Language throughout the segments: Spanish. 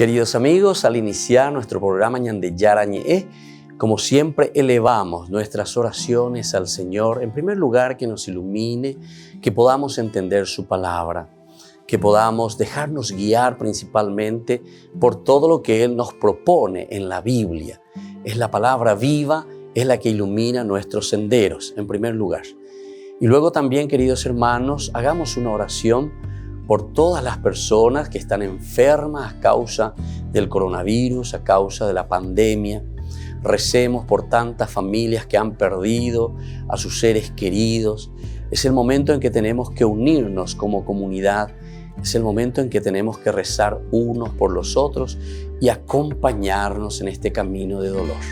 Queridos amigos, al iniciar nuestro programa Ñande Yarañe, como siempre elevamos nuestras oraciones al Señor. En primer lugar, que nos ilumine, que podamos entender su palabra, que podamos dejarnos guiar principalmente por todo lo que Él nos propone en la Biblia. Es la palabra viva, es la que ilumina nuestros senderos, en primer lugar. Y luego también, queridos hermanos, hagamos una oración por todas las personas que están enfermas a causa del coronavirus, a causa de la pandemia. Recemos por tantas familias que han perdido a sus seres queridos. Es el momento en que tenemos que unirnos como comunidad. Es el momento en que tenemos que rezar unos por los otros y acompañarnos en este camino de dolor.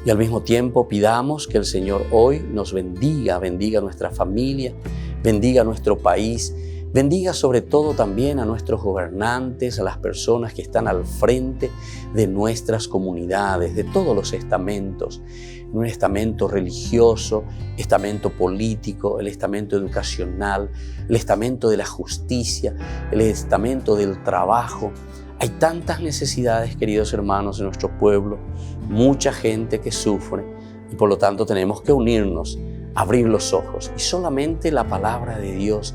Y al mismo tiempo pidamos que el Señor hoy nos bendiga a nuestra familia, bendiga a nuestro país, bendiga sobre todo también a nuestros gobernantes, a las personas que están al frente de nuestras comunidades, de todos los estamentos, un estamento religioso, estamento político, el estamento educacional, el estamento de la justicia, el estamento del trabajo. Hay tantas necesidades, queridos hermanos, en nuestro pueblo, mucha gente que sufre y por lo tanto tenemos que unirnos, abrir los ojos y solamente la palabra de Dios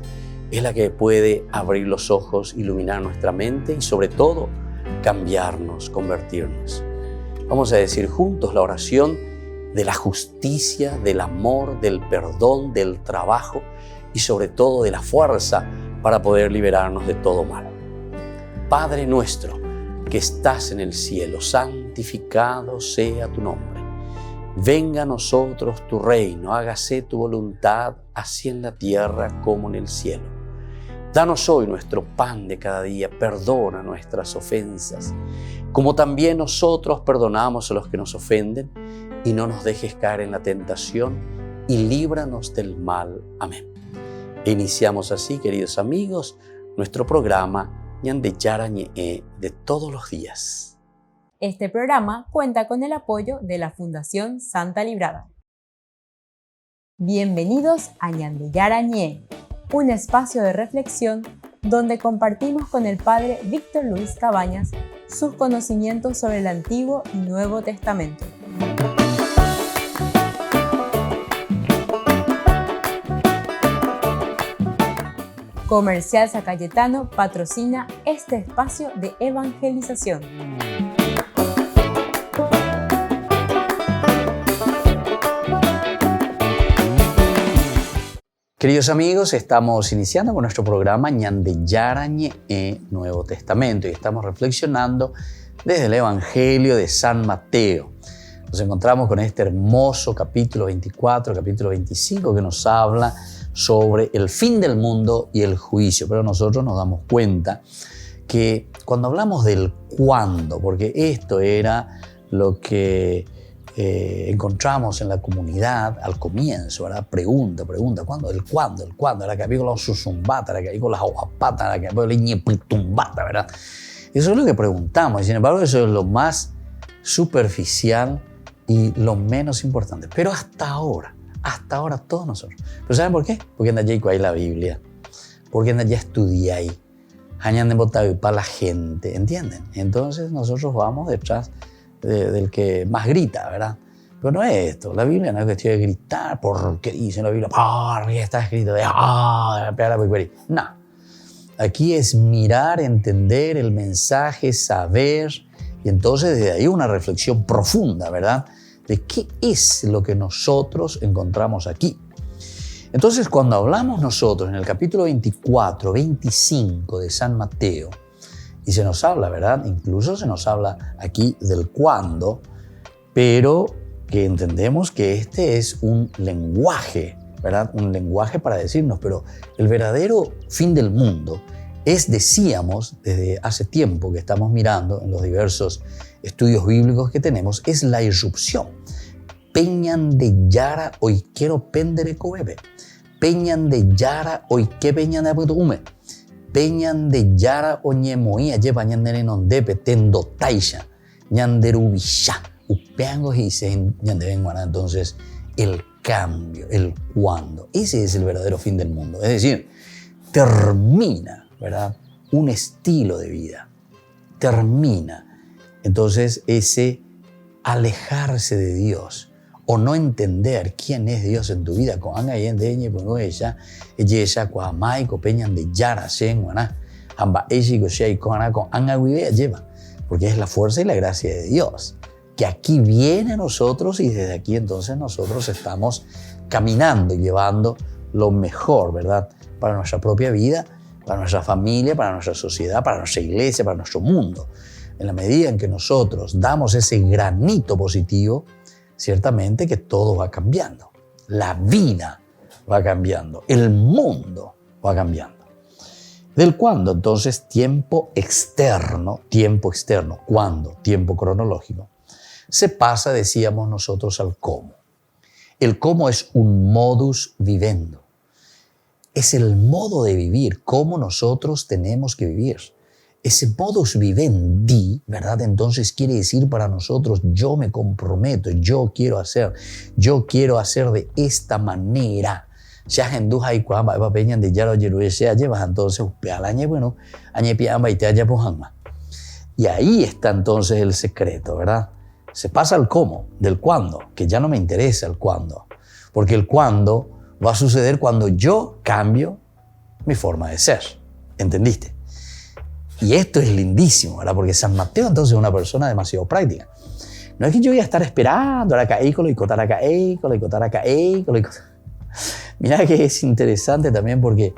es la que puede abrir los ojos, iluminar nuestra mente y sobre todo cambiarnos, convertirnos. Vamos a decir juntos la oración de la justicia, del amor, del perdón, del trabajo y sobre todo de la fuerza para poder liberarnos de todo mal. Padre nuestro que estás en el cielo, santificado sea tu nombre. Venga a nosotros tu reino, hágase tu voluntad, así en la tierra como en el cielo. Danos hoy nuestro pan de cada día, perdona nuestras ofensas, como también nosotros perdonamos a los que nos ofenden, y no nos dejes caer en la tentación, y líbranos del mal. Amén. E iniciamos así, queridos amigos, nuestro programa Ñande Yarañe de todos los días. Este programa cuenta con el apoyo de la Fundación Santa Librada. Bienvenidos a Ñande Yarañe, un espacio de reflexión donde compartimos con el Padre Víctor Luis Cabañas sus conocimientos sobre el Antiguo y Nuevo Testamento. Comercial San Cayetano patrocina este espacio de evangelización. Queridos amigos, estamos iniciando con nuestro programa Ñande Yarañe Nuevo Testamento y estamos reflexionando desde el Evangelio de San Mateo. Nos encontramos con este hermoso capítulo 24, capítulo 25 que nos habla sobre el fin del mundo y el juicio. Pero nosotros nos damos cuenta que cuando hablamos del cuándo, porque esto era lo que encontramos en la comunidad al comienzo, ¿verdad? Pregunta, ¿cuándo? El cuándo, la que había con los susumbata, la que había con las aguapatas, la que había con la ñepitumbata, ¿verdad? Eso es lo que preguntamos y sin embargo eso es lo más superficial y lo menos importante. Pero hasta ahora todos nosotros. ¿Pero saben por qué? Porque anda ya ahí la Biblia, porque anda ya estudia ahí, hañan de botar para la gente, ¿entienden? Entonces nosotros vamos detrás del que más grita, ¿verdad? Pero no es esto, la Biblia no es cuestión de gritar porque dice la Biblia, porque está escrito de no, aquí es mirar, entender el mensaje, saber, y entonces desde ahí una reflexión profunda, ¿verdad? De qué es lo que nosotros encontramos aquí. Entonces, cuando hablamos nosotros en el capítulo 24, 25 de San Mateo, y se nos habla, ¿verdad? Incluso se nos habla aquí del cuándo, pero que entendemos que este es un lenguaje, ¿verdad? Un lenguaje para decirnos, pero el verdadero fin del mundo es, decíamos, desde hace tiempo que estamos mirando en los diversos estudios bíblicos que tenemos, es la irrupción. Peñan de Yara hoy quiero pendere cobebe. Peñan de Yara hoy que peñan de putume. Peñan de Yara oñe moía lleva ñandere nondepe tendo taisha ñanderubisha upeango y se ñandevenguana. Entonces el cambio, el cuándo, ese es el verdadero fin del mundo. Es decir, termina, ¿verdad? Un estilo de vida. termina entonces ese alejarse de Dios o no entender quién es Dios en tu vida, con anga y en deñe, con ella con amai, con peñan de yara, sen, guaná, amba eji, con shei, con anga guivea lleva, porque es la fuerza y la gracia de Dios, que aquí viene a nosotros y desde aquí entonces nosotros estamos caminando y llevando lo mejor, ¿verdad? Para nuestra propia vida, para nuestra familia, para nuestra sociedad, para nuestra iglesia, para nuestro mundo. En la medida en que nosotros damos ese granito positivo, ciertamente que todo va cambiando. La vida va cambiando. El mundo va cambiando. ¿Del cuándo? Entonces, tiempo externo. ¿Cuándo? Tiempo cronológico. Se pasa, decíamos nosotros, al cómo. El cómo es un modus vivendi. Es el modo de vivir, cómo nosotros tenemos que vivir. Ese modus vivendi, ¿verdad? Entonces quiere decir para nosotros, yo me comprometo, yo quiero hacer de esta manera. Y ahí está entonces el secreto, ¿verdad? Se pasa al cómo, del cuándo, que ya no me interesa el cuándo, porque el cuándo va a suceder cuando yo cambio mi forma de ser. ¿Entendiste? Y esto es lindísimo, ¿verdad? Porque San Mateo entonces es una persona demasiado práctica. No es que yo voy a estar esperando Mira que es interesante también porque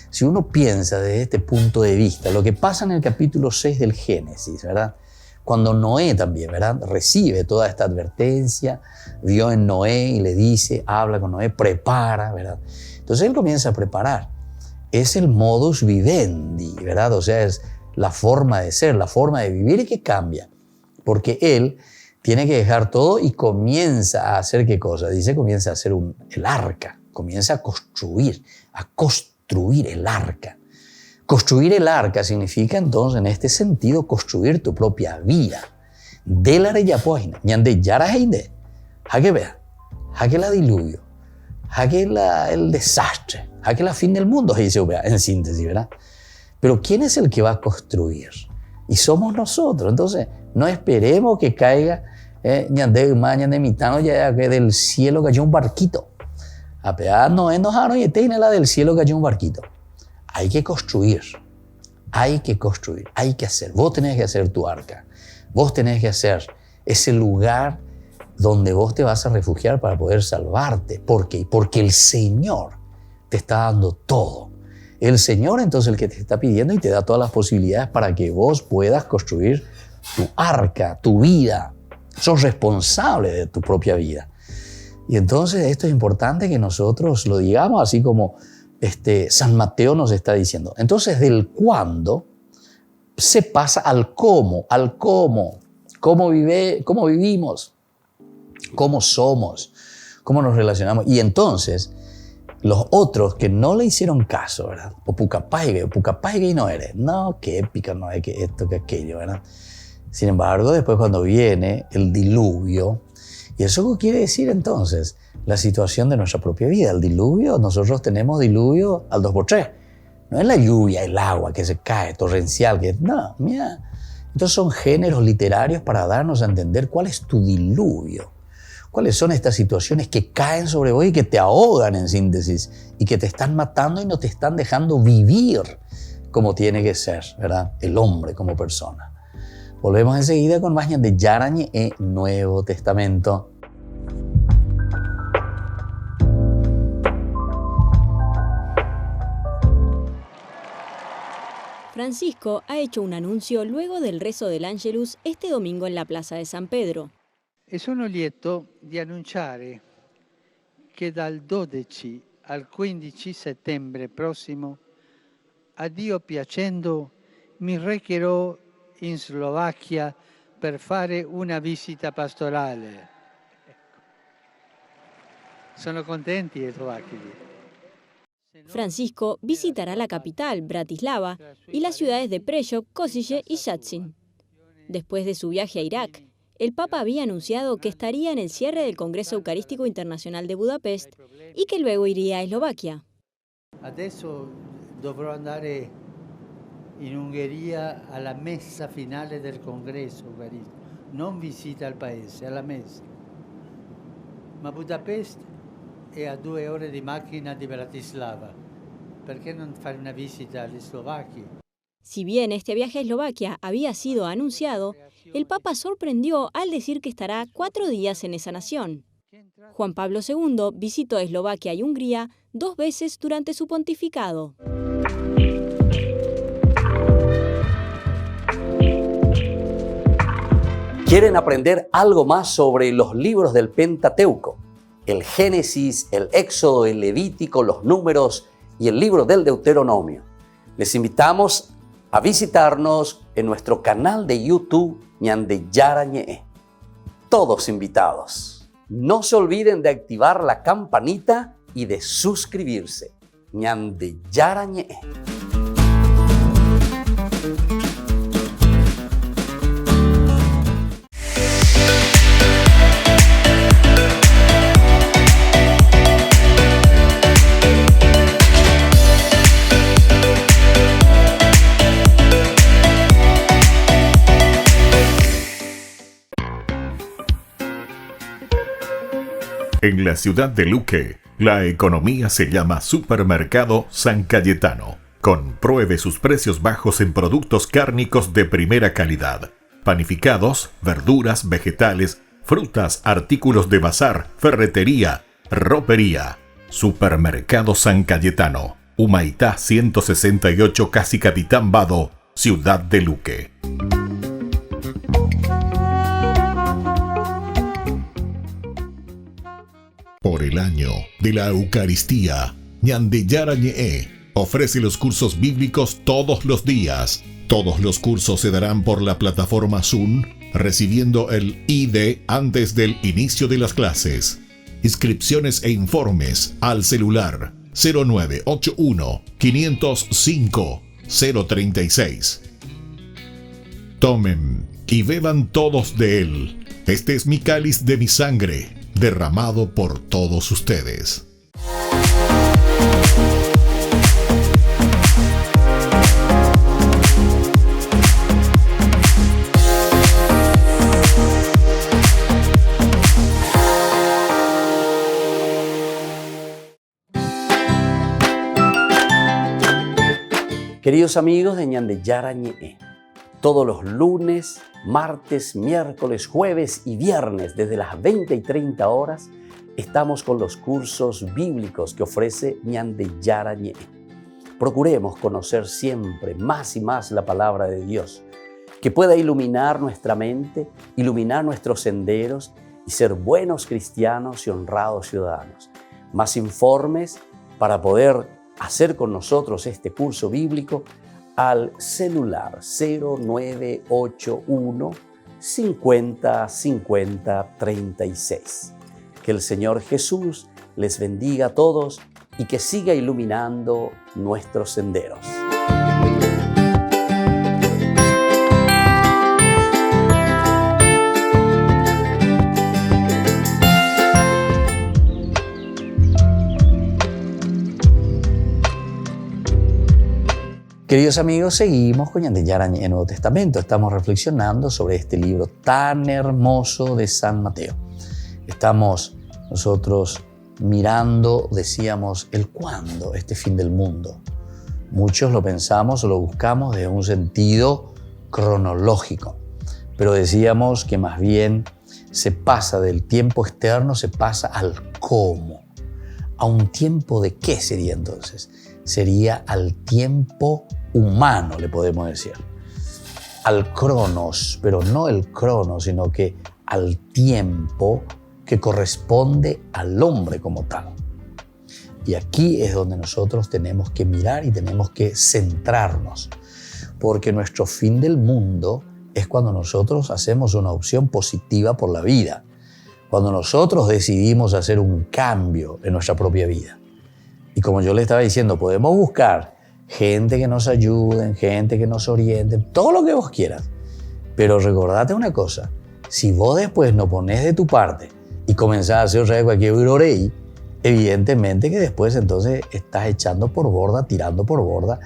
si uno piensa desde este punto de vista, lo que pasa en el capítulo 6 del Génesis, ¿verdad? Cuando Noé también, ¿verdad? Recibe toda esta advertencia, vio en Noé y le dice, habla con Noé, prepara, ¿verdad? Entonces él comienza a preparar. Es el modus vivendi, ¿verdad? O sea, es la forma de ser, la forma de vivir que cambia. Porque él tiene que dejar todo y comienza a hacer ¿qué cosa? Dice, comienza a hacer el arca, comienza a construir el arca. Construir el arca significa entonces, en este sentido, construir tu propia vida. De la reyapoina, ñande yaraheinde, jaque vea, jaque la diluvio, jaque el desastre, jaque la fin del mundo, en síntesis, ¿verdad? Pero ¿quién es el que va a construir? Y somos nosotros. Entonces, no esperemos que caiga ñande mitano ya que del cielo cayó un barquito. Apenas no enojaron y la del cielo cayó un barquito. Hay que construir, hay que hacer. Vos tenés que hacer tu arca. Vos tenés que hacer ese lugar donde vos te vas a refugiar para poder salvarte. ¿Por qué? Porque el Señor te está dando todo. El Señor entonces el que te está pidiendo y te da todas las posibilidades para que vos puedas construir tu arca, tu vida. Sos responsable de tu propia vida. Y entonces esto es importante que nosotros lo digamos así como San Mateo nos está diciendo. Entonces del cuándo se pasa al cómo, cómo vivimos, cómo somos, cómo nos relacionamos. Y entonces los otros que no le hicieron caso, ¿verdad? O pucapaigue y no eres. No, qué épica, no es que esto, que aquello, ¿verdad? Sin embargo, después cuando viene el diluvio, y eso quiere decir entonces la situación de nuestra propia vida. El diluvio, nosotros tenemos diluvio al 2x3. No es la lluvia, el agua que se cae, torrencial, no, mira. Entonces son géneros literarios para darnos a entender cuál es tu diluvio. Cuáles son estas situaciones que caen sobre vos y que te ahogan en síntesis y que te están matando y no te están dejando vivir como tiene que ser, ¿verdad? El hombre como persona. Volvemos enseguida con más de Yarañe e Nuevo Testamento. Francisco ha hecho un anuncio luego del rezo del Ángelus este domingo en la Plaza de San Pedro. E sono lieto di annunciare che dal 12 al 15 settembre prossimo, a Dio piacendo, mi recherò in Slovacchia per fare una visita pastorale. Sono contenti i slovacchi. Francisco visitará la capital, Bratislava, y las ciudades de Prešov, Košice y Šaštín. Después de su viaje a Irak, el Papa había anunciado que estaría en el cierre del Congreso Eucarístico Internacional de Budapest y que luego iría a Eslovaquia. Adesso dovrò andare in Ungheria alla messa finale del congresso ungherese, non visita al paese, alla messa. Ma Budapest è a 2 ore di macchina di Bratislava. Perché non fare una visita agli slovacchi? Si bien este viaje a Eslovaquia había sido anunciado, el Papa sorprendió al decir que estará 4 días en esa nación. Juan Pablo II visitó Eslovaquia y Hungría 2 veces durante su pontificado. ¿Quieren aprender algo más sobre los libros del Pentateuco? El Génesis, el Éxodo, el Levítico, los Números y el libro del Deuteronomio. Les invitamos a visitarnos en nuestro canal de YouTube Ñande Yarañe. Todos invitados. No se olviden de activar la campanita y de suscribirse. Ñande Yarañe. En la ciudad de Luque, la economía se llama Supermercado San Cayetano. Compruebe sus precios bajos en productos cárnicos de primera calidad. Panificados, verduras, vegetales, frutas, artículos de bazar, ferretería, ropería. Supermercado San Cayetano. Humaitá 168 Casi Capitán Vado, ciudad de Luque. Por el año de la Eucaristía, Ñande Yarañe ofrece los cursos bíblicos todos los días. Todos los cursos se darán por la plataforma Zoom, recibiendo el ID antes del inicio de las clases. Inscripciones e informes al celular 0981 505 036. Tomen y beban todos de él. Este es mi cáliz de mi sangre, derramado por todos ustedes. Queridos amigos de Ñande Yarañe, todos los lunes, martes, miércoles, jueves y viernes desde las 20 y 30 horas estamos con los cursos bíblicos que ofrece Ñande Yarañe. Procuremos conocer siempre más y más la palabra de Dios, que pueda iluminar nuestra mente, iluminar nuestros senderos y ser buenos cristianos y honrados ciudadanos. Más informes para poder hacer con nosotros este curso bíblico al celular 0981 50 50 36. Que el Señor Jesús les bendiga a todos y que siga iluminando nuestros senderos. Queridos amigos, seguimos con Ñande Yarañe en el Nuevo Testamento. Estamos reflexionando sobre este libro tan hermoso de San Mateo. Estamos nosotros mirando, decíamos, el cuándo, este fin del mundo. Muchos lo pensamos o lo buscamos desde un sentido cronológico, pero decíamos que más bien se pasa del tiempo externo, se pasa al cómo. ¿A un tiempo de qué sería entonces? Sería al tiempo humano, le podemos decir. Al cronos, pero no el cronos, sino que al tiempo que corresponde al hombre como tal. Y aquí es donde nosotros tenemos que mirar y tenemos que centrarnos, porque nuestro fin del mundo es cuando nosotros hacemos una opción positiva por la vida, cuando nosotros decidimos hacer un cambio en nuestra propia vida. Y como yo le estaba diciendo, podemos buscar gente que nos ayude, gente que nos oriente, todo lo que vos quieras. Pero recordate una cosa, si vos después no pones de tu parte y comenzás a hacer otra vez cualquier orei, evidentemente que después entonces estás echando por borda, tirando por borda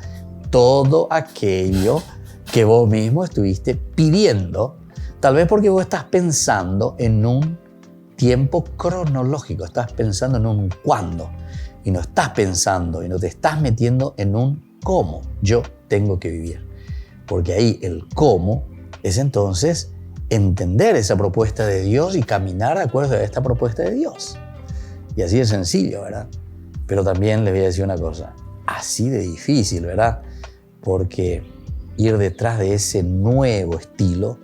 todo aquello que vos mismo estuviste pidiendo, tal vez porque vos estás pensando en un tiempo cronológico, estás pensando en un cuándo, y no estás pensando y no te estás metiendo en un cómo yo tengo que vivir. Porque ahí el cómo es entonces entender esa propuesta de Dios y caminar de acuerdo a esta propuesta de Dios. Y así de sencillo, ¿verdad? Pero también les voy a decir una cosa, así de difícil, ¿verdad? Porque ir detrás de ese nuevo estilo,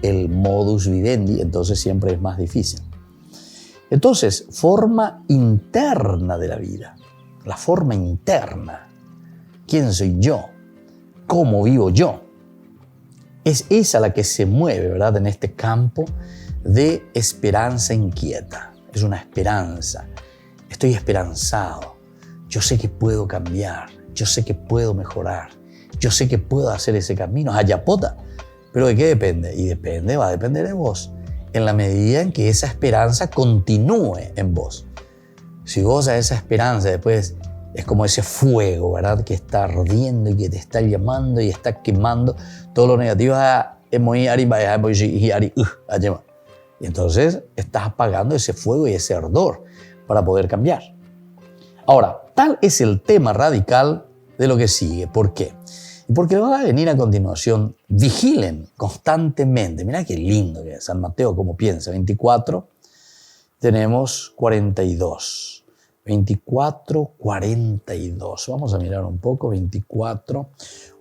el modus vivendi, entonces siempre es más difícil. Entonces, forma interna de la vida, la forma interna. ¿Quién soy yo? ¿Cómo vivo yo? Es esa la que se mueve, ¿verdad? En este campo de esperanza inquieta. Es una esperanza. Estoy esperanzado. Yo sé que puedo cambiar. Yo sé que puedo mejorar. Yo sé que puedo hacer ese camino. Hayapota. ¿Pero de qué depende? Y va a depender de vos. En la medida en que esa esperanza continúe en vos. Si vos a esa esperanza después es como ese fuego, ¿verdad? Que está ardiendo y que te está llamando y está quemando todo lo negativo. Y entonces estás apagando ese fuego y ese ardor para poder cambiar. Ahora, tal es el tema radical de lo que sigue. ¿Por qué? Porque va a venir a continuación, vigilen constantemente. Mirá qué lindo que es San Mateo, como piensa. 24, tenemos 42. 24, 42. Vamos a mirar un poco, 24,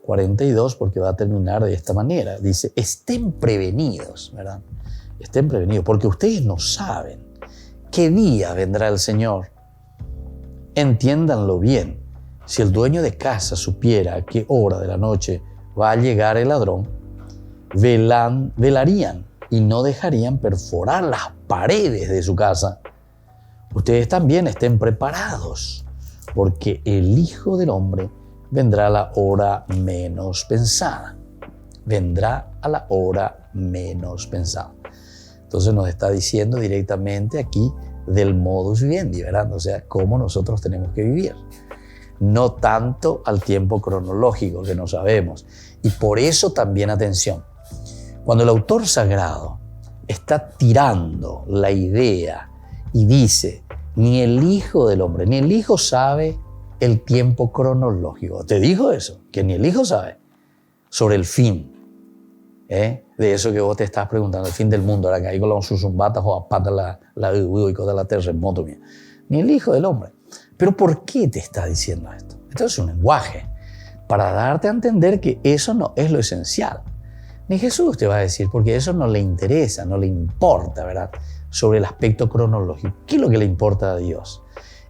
42, porque va a terminar de esta manera. Dice, estén prevenidos, ¿verdad? Estén prevenidos, porque ustedes no saben qué día vendrá el Señor. Entiéndanlo bien. Si el dueño de casa supiera a qué hora de la noche va a llegar el ladrón, velarían y no dejarían perforar las paredes de su casa. Ustedes también estén preparados, porque el Hijo del Hombre vendrá a la hora menos pensada. Vendrá a la hora menos pensada. Entonces nos está diciendo directamente aquí del modus vivendi, ¿verdad? O sea, cómo nosotros tenemos que vivir. No tanto al tiempo cronológico que no sabemos. Y por eso también atención. Cuando el autor sagrado está tirando la idea y dice, ni el Hijo del Hombre, ni el Hijo sabe el tiempo cronológico. Te dijo eso, que ni el Hijo sabe sobre el fin. De eso que vos te estás preguntando, el fin del mundo, ahora que hay con los susumbatas o apata la y cosa la terremoto. Ni el Hijo del Hombre. Pero ¿por qué te está diciendo esto? Esto es un lenguaje para darte a entender que eso no es lo esencial. Ni Jesús te va a decir, porque eso no le interesa, no le importa, ¿verdad? Sobre el aspecto cronológico. ¿Qué es lo que le importa a Dios?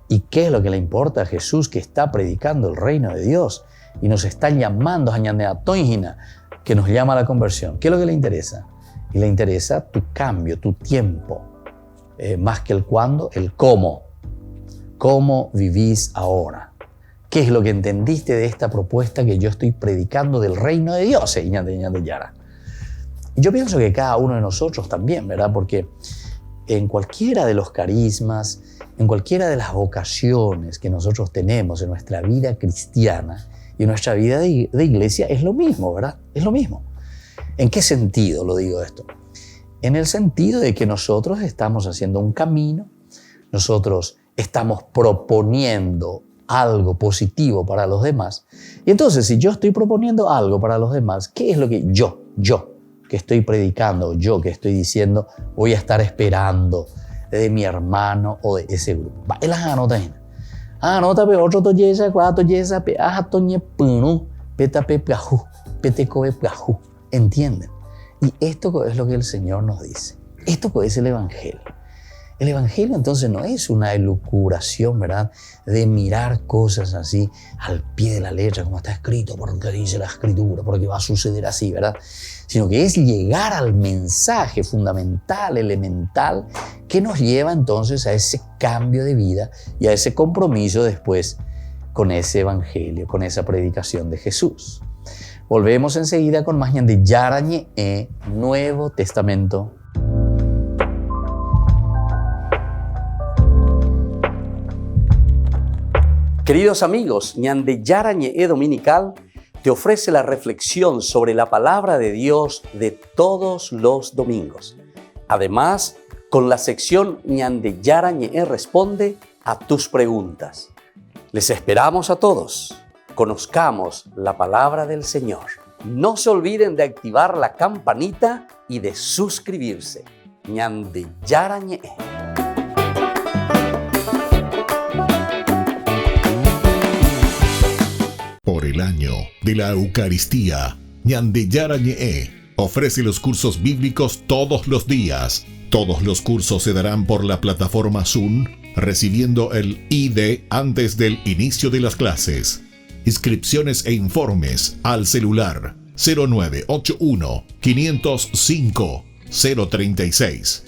¿Y qué es lo que le importa a Jesús que está predicando el reino de Dios y nos está llamando a que nos llama a la conversión? ¿Qué es lo que le interesa? Y le interesa tu cambio, tu tiempo. Más que el cuándo, el cómo. ¿Cómo vivís ahora? ¿Qué es lo que entendiste de esta propuesta que yo estoy predicando del reino de Dios? Yo pienso que cada uno de nosotros también, ¿verdad? Porque en cualquiera de los carismas, en cualquiera de las vocaciones que nosotros tenemos en nuestra vida cristiana y en nuestra vida de iglesia, es lo mismo, ¿verdad? Es lo mismo. ¿En qué sentido lo digo esto? En el sentido de que nosotros estamos haciendo un camino, nosotros estamos proponiendo algo positivo para los demás. Y entonces, si yo estoy proponiendo algo para los demás, ¿qué es lo que yo que estoy predicando, yo que estoy diciendo, voy a estar esperando de mi hermano o de ese grupo? ¿Entienden? Y esto es lo que el Señor nos dice. Esto es el Evangelio. El Evangelio entonces no es una elucubración, ¿verdad? De mirar cosas así al pie de la letra, como está escrito, porque dice la Escritura, porque va a suceder así, ¿verdad? Sino que es llegar al mensaje fundamental, elemental, que nos lleva entonces a ese cambio de vida y a ese compromiso después con ese Evangelio, con esa predicación de Jesús. Volvemos enseguida con más de Yarañe, Nuevo Testamento. Queridos amigos, Ñande Yarañe Dominical te ofrece la reflexión sobre la palabra de Dios de todos los domingos. Además, con la sección Ñande Yarañe responde a tus preguntas. Les esperamos a todos. Conozcamos la palabra del Señor. No se olviden de activar la campanita y de suscribirse. Ñande Yarañe. Por el año de la Eucaristía, Ñande Yarañe ofrece los cursos bíblicos todos los días. Todos los cursos se darán por la plataforma Zoom, recibiendo el ID antes del inicio de las clases. Inscripciones e informes al celular 0981 505 036.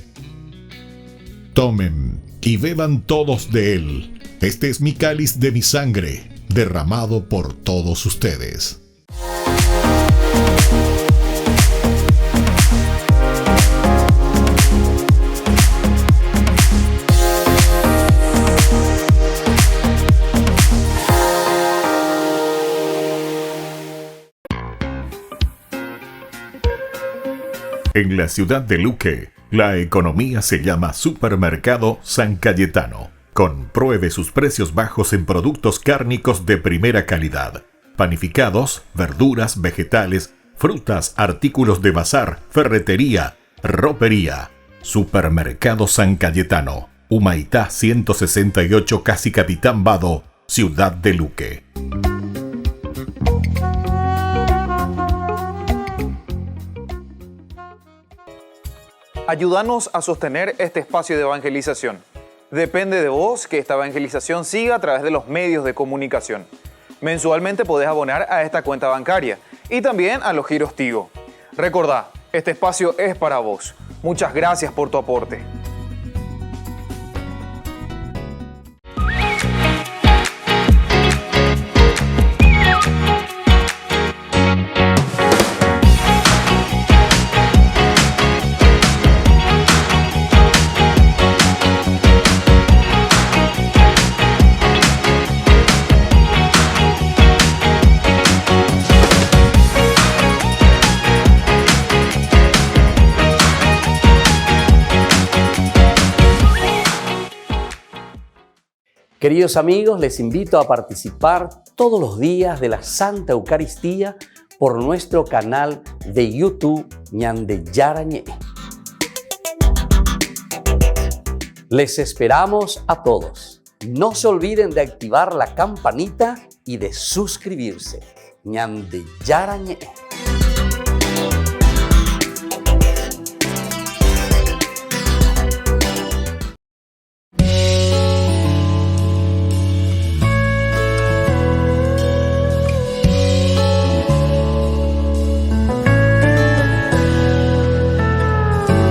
Tomen y beban todos de él. Este es mi cáliz de mi sangre, derramado por todos ustedes. En la ciudad de Luque, la economía se llama Supermercado San Cayetano. Compruebe sus precios bajos en productos cárnicos de primera calidad. Panificados, verduras, vegetales, frutas, artículos de bazar, ferretería, ropería. Supermercado San Cayetano. Humaitá 168, Casi Capitán Vado, ciudad de Luque. Ayúdanos a sostener este espacio de evangelización. Depende de vos que esta evangelización siga a través de los medios de comunicación. Mensualmente podés abonar a esta cuenta bancaria y también a los giros Tigo. Recordá, este espacio es para vos. Muchas gracias por tu aporte. Queridos amigos, les invito a participar todos los días de la Santa Eucaristía por nuestro canal de YouTube Ñande Yarañe. Les esperamos a todos. No se olviden de activar la campanita y de suscribirse. Ñande Yarañe.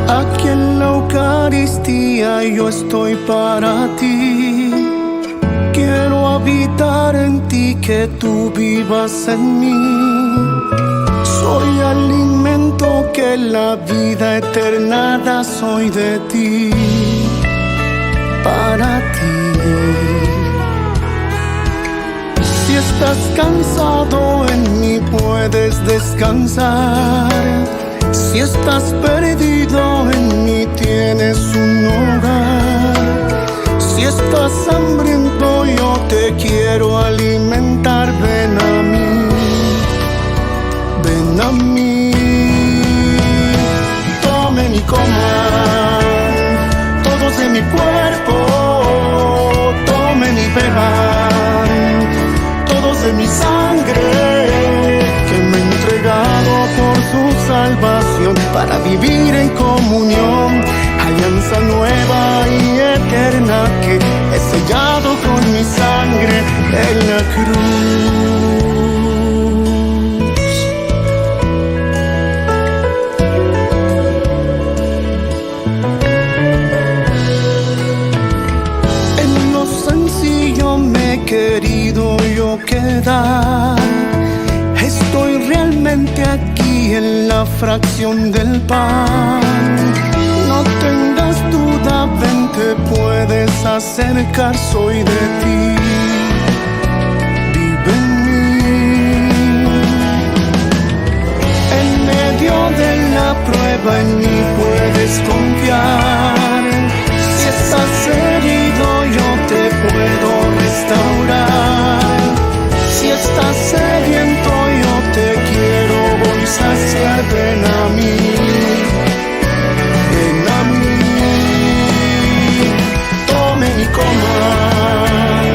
Aquí en la Eucaristía yo estoy para ti. Quiero habitar en ti, que tú vivas en mí. Soy alimento que la vida eterna da, soy de ti, para ti. Si estás cansado en mí puedes descansar. Si estás perdido en mí tienes un hogar. Si estás hambriento yo te quiero alimentar. Ven a mí, ven a mí. Tomen y coman todos de mi cuerpo. Tomen y beban todos de mi sangre, que me he entregado por su salvación, para vivir en comunión, alianza nueva y eterna que he sellado con mi sangre en la cruz. En lo sencillo me he querido yo quedar. Estoy realmente aquí en la fracción del pan. No tengas duda, ven, te puedes acercar, soy de ti. Vive en mí. prueba en mí puedes confiar. Si estás herido yo te puedo restaurar. Si estás sediento yo te quiero voy a saciar. Ven a mí, ven a mí. Tomen y coman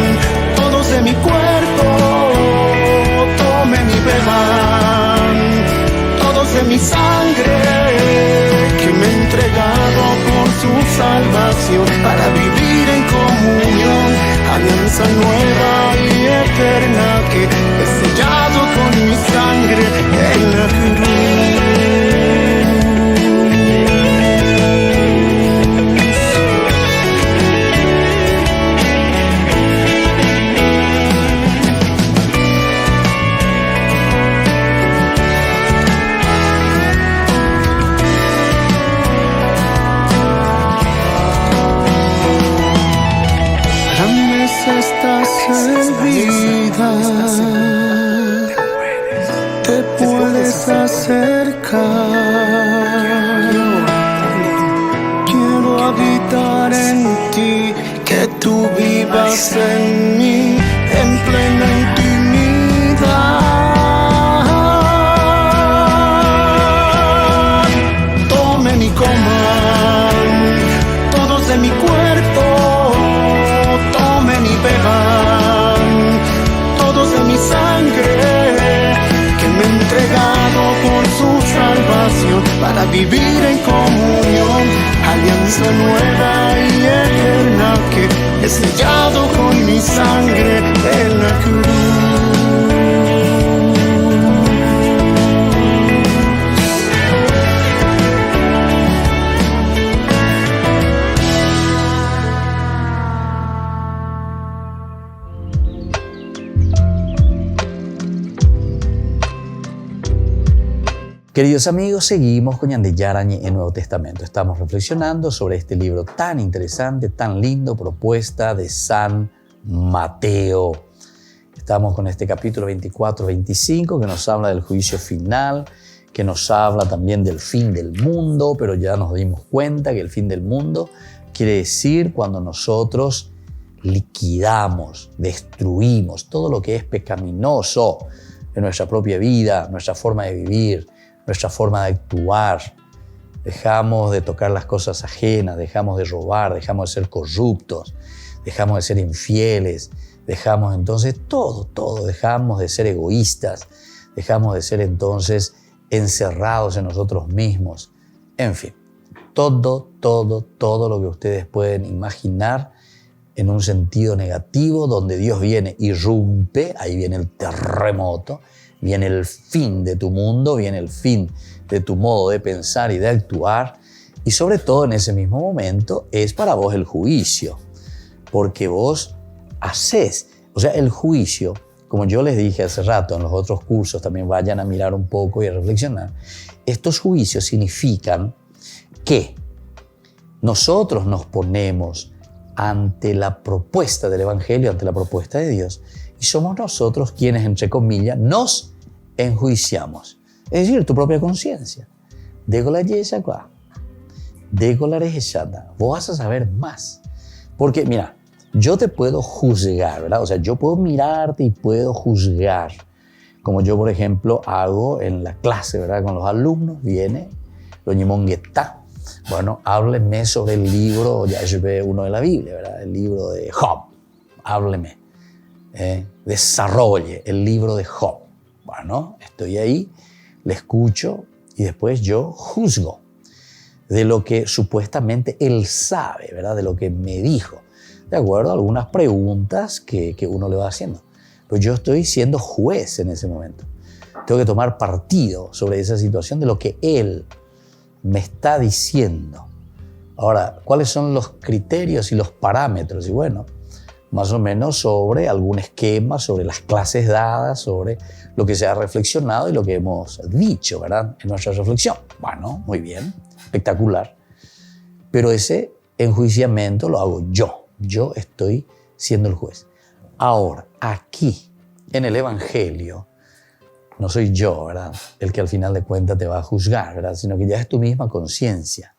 todos de mi cuerpo, tomen y beban todos de mi sangre que me he entregado por su salvación, para vivir en comunión, alianza nueva y eterna que he sellado con mi sangre en la cruz. Está servida, te puedes acercar. Quiero habitar en ti, que tú vivas en mí, en plena intimidad. Tomen y coman todos de mi cuerpo, y beban todos de mi sangre que me he entregado por su salvación, para vivir en comunión, alianza nueva y eterna que he sellado con mi sangre en la cruz. Queridos amigos, seguimos con Ñande Yarañe en Nuevo Testamento. Estamos reflexionando sobre este libro tan interesante, tan lindo, propuesta de San Mateo. Estamos con este capítulo 24-25 que nos habla del juicio final, que nos habla también del fin del mundo, pero ya nos dimos cuenta que el fin del mundo quiere decir cuando nosotros liquidamos, destruimos todo lo que es pecaminoso en nuestra propia vida, nuestra forma de vivir, nuestra forma de actuar. Dejamos de tocar las cosas ajenas, dejamos de robar, dejamos de ser corruptos, dejamos de ser infieles, dejamos entonces todo, dejamos de ser egoístas, dejamos de ser entonces encerrados en nosotros mismos. En fin, todo lo que ustedes pueden imaginar en un sentido negativo, donde Dios viene, irrumpe, ahí viene el terremoto, viene el fin de tu mundo, viene el fin de tu modo de pensar y de actuar, y sobre todo en ese mismo momento es para vos el juicio, porque vos hacés, o sea, el juicio, como yo les dije hace rato en los otros cursos, también vayan a mirar un poco y a reflexionar, estos juicios significan que nosotros nos ponemos ante la propuesta del Evangelio, ante la propuesta de Dios, y somos nosotros quienes, entre comillas, nos enjuiciamos. Es decir, tu propia conciencia. Vos vas a saber más. Porque, mira, yo te puedo juzgar, ¿verdad? O sea, yo puedo mirarte y puedo juzgar. Como yo, por ejemplo, hago en la clase, ¿verdad? Con los alumnos, viene Doña Mongueta. Bueno, hábleme sobre el libro, ya yo veo uno de la Biblia, ¿verdad? El libro de Job. Hábleme. Desarrolle el libro de Job. Bueno, estoy ahí, le escucho y después yo juzgo de lo que supuestamente él sabe, ¿verdad? De lo que me dijo, de acuerdo a algunas preguntas que uno le va haciendo. Pues yo estoy siendo juez en ese momento. Tengo que tomar partido sobre esa situación de lo que él me está diciendo. Ahora, ¿cuáles son los criterios y los parámetros? Y bueno, más o menos sobre algún esquema, sobre las clases dadas, sobre lo que se ha reflexionado y lo que hemos dicho, ¿verdad? En nuestra reflexión. Bueno, muy bien, espectacular. Pero ese enjuiciamiento lo hago yo. Yo estoy siendo el juez. Ahora, aquí, en el Evangelio, no soy yo, ¿verdad?, el que al final de cuentas te va a juzgar, ¿verdad?, sino que ya es tu misma conciencia.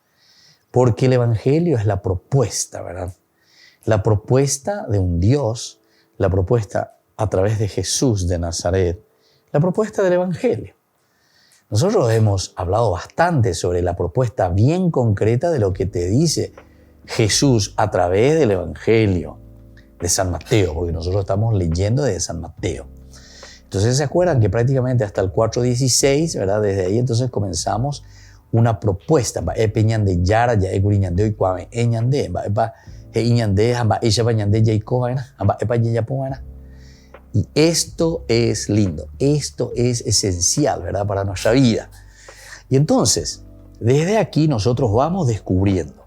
Porque el Evangelio es la propuesta, ¿verdad? La propuesta de un Dios, la propuesta a través de Jesús de Nazaret, la propuesta del Evangelio. Nosotros hemos hablado bastante sobre la propuesta bien concreta de lo que te dice Jesús a través del Evangelio de San Mateo, porque nosotros estamos leyendo de San Mateo. Entonces se acuerdan que prácticamente hasta el 4.16, ¿verdad? Desde ahí entonces comenzamos una propuesta. Y esto es lindo, esto es esencial, ¿verdad?, para nuestra vida. Y entonces, desde aquí nosotros vamos descubriendo,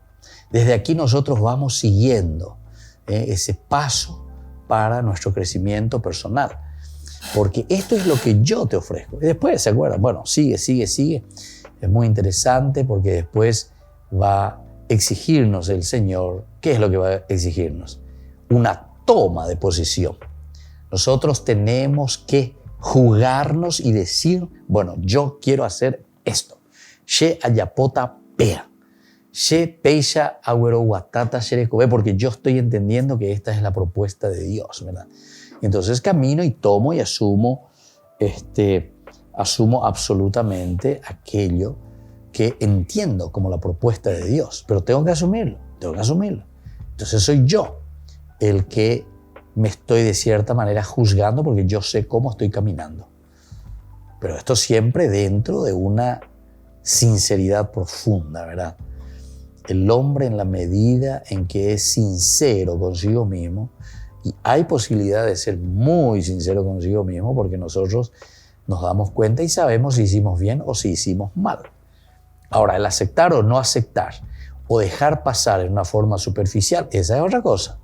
desde aquí nosotros vamos siguiendo ese paso para nuestro crecimiento personal. Porque esto es lo que yo te ofrezco. Y después, ¿se acuerdan? Bueno, sigue. Es muy interesante porque después va a exigirnos el Señor. ¿Qué es lo que va a exigirnos? Una toma de posición. Nosotros tenemos que jugarnos y decir, bueno, yo quiero hacer esto. She ayapota pea. She peisha agüero guatata sherecobe, porque yo estoy entendiendo que esta es la propuesta de Dios, ¿verdad? Y entonces camino y tomo y asumo absolutamente aquello que entiendo como la propuesta de Dios. Pero tengo que asumirlo. Entonces soy yo el que me estoy de cierta manera juzgando porque yo sé cómo estoy caminando. Pero esto siempre dentro de una sinceridad profunda, ¿verdad? El hombre, en la medida en que es sincero consigo mismo, y hay posibilidad de ser muy sincero consigo mismo porque nosotros nos damos cuenta y sabemos si hicimos bien o si hicimos mal. Ahora, el aceptar o no aceptar o dejar pasar en una forma superficial, esa es otra cosa.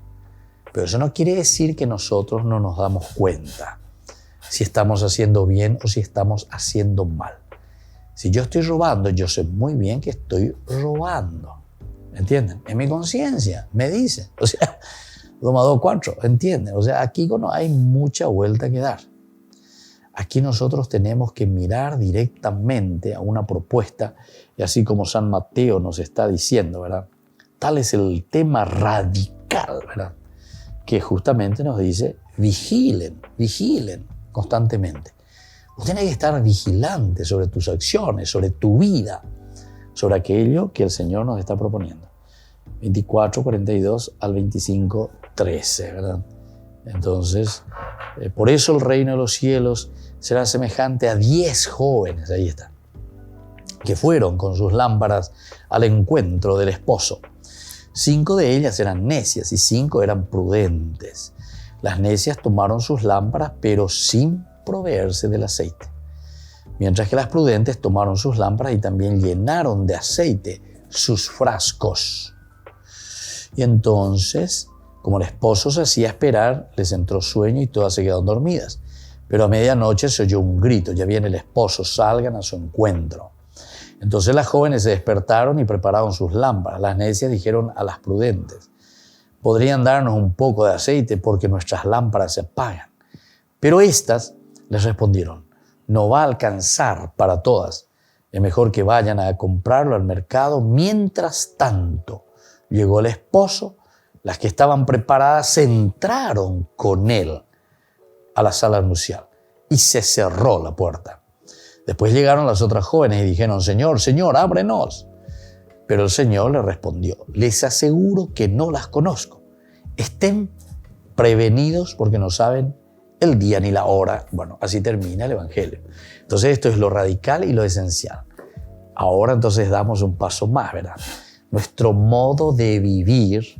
Pero eso no quiere decir que nosotros no nos damos cuenta si estamos haciendo bien o si estamos haciendo mal. Si yo estoy robando, yo sé muy bien que estoy robando. ¿Entienden? En mi conciencia me dice. O sea, 2 más 2, 4. ¿Entienden? O sea, aquí no hay mucha vuelta que dar. Aquí nosotros tenemos que mirar directamente a una propuesta, y así como San Mateo nos está diciendo, ¿verdad? Tal es el tema radical, ¿verdad?, que justamente nos dice, vigilen constantemente. Usted tiene que estar vigilante sobre tus acciones, sobre tu vida, sobre aquello que el Señor nos está proponiendo. 24:42 al 25:13, ¿verdad? Entonces, por eso el reino de los cielos será semejante a 10 jóvenes, ahí está, que fueron con sus lámparas al encuentro del esposo. 5 de ellas eran necias y 5 eran prudentes. Las necias tomaron sus lámparas, pero sin proveerse del aceite. Mientras que las prudentes tomaron sus lámparas y también llenaron de aceite sus frascos. Y entonces, como el esposo se hacía esperar, les entró sueño y todas se quedaron dormidas. Pero a medianoche se oyó un grito, ya viene el esposo, salgan a su encuentro. Entonces las jóvenes se despertaron y prepararon sus lámparas. Las necias dijeron a las prudentes, podrían darnos un poco de aceite porque nuestras lámparas se apagan. Pero éstas les respondieron, no va a alcanzar para todas. Es mejor que vayan a comprarlo al mercado. Mientras tanto, llegó el esposo. Las que estaban preparadas se entraron con él a la sala nupcial y se cerró la puerta. Después llegaron las otras jóvenes y dijeron, Señor, Señor, ábrenos. Pero el Señor les respondió, les aseguro que no las conozco. Estén prevenidos porque no saben el día ni la hora. Bueno, así termina el Evangelio. Entonces esto es lo radical y lo esencial. Ahora entonces damos un paso más, ¿verdad? Nuestro modo de vivir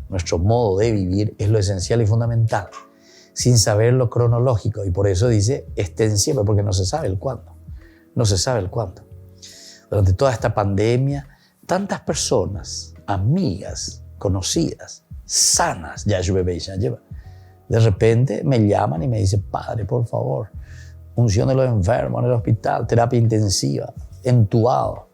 es lo esencial y fundamental, sin saber lo cronológico. Y por eso dice, estén siempre, porque no se sabe el cuándo. No se sabe el cuándo. Durante toda esta pandemia, tantas personas, amigas, conocidas, sanas, de repente me llaman y me dicen, Padre, por favor, unción de los enfermos en el hospital, terapia intensiva, entubado.